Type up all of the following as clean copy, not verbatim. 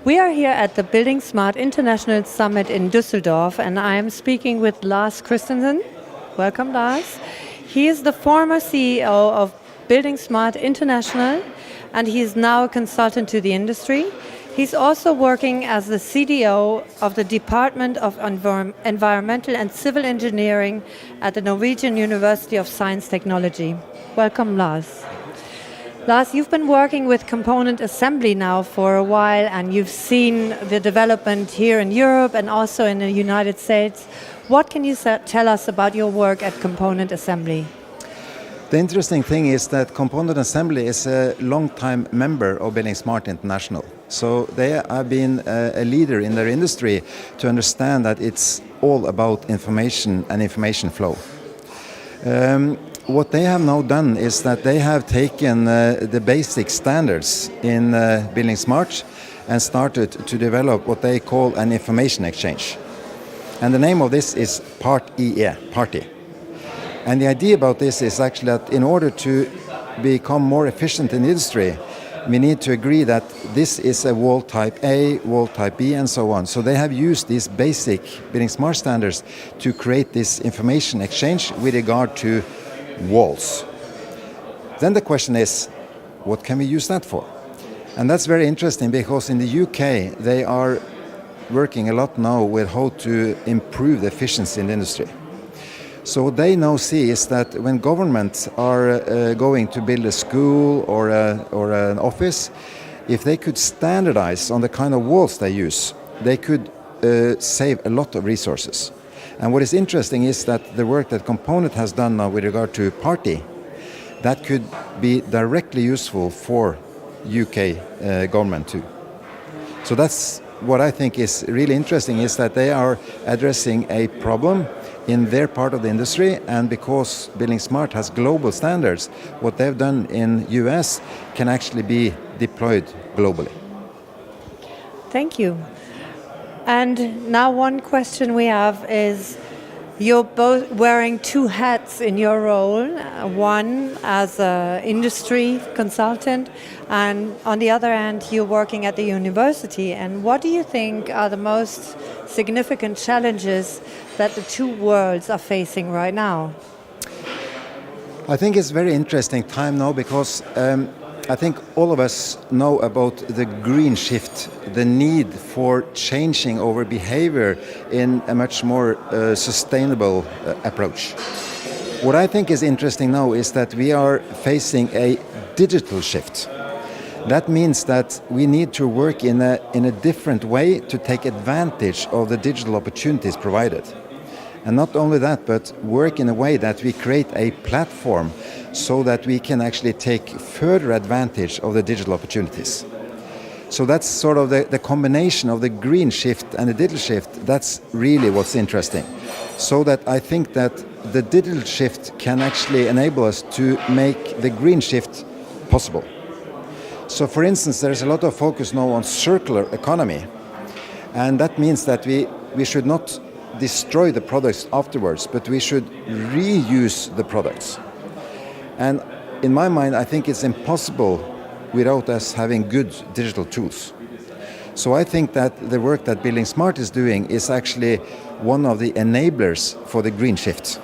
We are here at the buildingSMART International Summit in Düsseldorf, and I am speaking with Lars Christensen. Welcome, Lars. He is the former CEO of buildingSMART International, and he is now a consultant to the industry. He's also working as the CDO of the Department of Environmental and Civil Engineering at the Norwegian University of Science Technology. Welcome, Lars. Lars, you've been working with component assembly now for a while, and you've seen the development here in Europe and also in the United States. What can you tell us about your work at component assembly? The interesting thing is that component assembly is a long-time member of buildingSMART International. So they have been a leader in their industry to understand that it's all about information and information flow. What they have now done is that they have taken the basic standards in buildingSMART and started to develop what they call an information exchange. And the name of this is PART-IE, Party. And the idea about this is actually that in order to become more efficient in the industry, we need to agree that this is a wall type A, wall type B, and so on. So they have used these basic buildingSMART standards to create this information exchange with regard to walls. Then the question is, what can we use that for? And that's very interesting because in the UK they are working a lot now with how to improve the efficiency in the industry. So what they now see is that when governments are going to build a school or an office, if they could standardize on the kind of walls they use, they could save a lot of resources. And what is interesting is that the work that Component has done now with regard to Party, that could be directly useful for UK government too. So that's what I think is really interesting, is that they are addressing a problem in their part of the industry, and because buildingSMART has global standards, what they've done in US can actually be deployed globally. Thank you. And now one question we have is, you're both wearing two hats in your role, one as an industry consultant, and on the other hand, you're working at the university. And what do you think are the most significant challenges that the two worlds are facing right now? I think it's a very interesting time now because I think all of us know about the green shift, the need for changing our behavior in a much more sustainable approach. What I think is interesting now is that we are facing a digital shift. That means that we need to work in a different way to take advantage of the digital opportunities provided. And not only that, but work in a way that we create a platform so that we can actually take further advantage of the digital opportunities. So that's sort of the combination of the green shift and the digital shift. That's really what's interesting. So that I think that the digital shift can actually enable us to make the green shift possible. So for instance, there's a lot of focus now on circular economy. And that means that we should not destroy the products afterwards, but we should reuse the products. And in my mind, I think it's impossible without us having good digital tools. So I think that the work that buildingSMART is doing is actually one of the enablers for the green shift.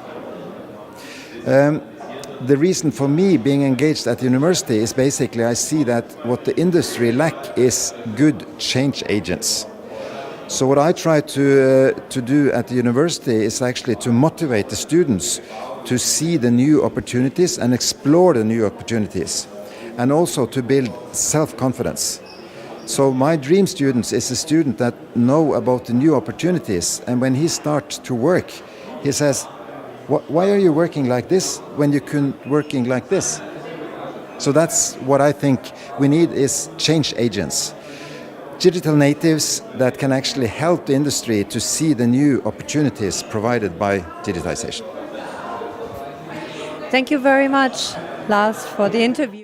The reason for me being engaged at the university is basically I see that what the industry lack is good change agents. So what I try to do at the university is actually to motivate the students to see the new opportunities and explore the new opportunities, and also to build self-confidence. So my dream student is a student that know about the new opportunities, and when he starts to work, he says, why are you working like this when you can working like this? So that's what I think we need, is change agents. Digital natives that can actually help the industry to see the new opportunities provided by digitization. Thank you very much, Lars, for the interview.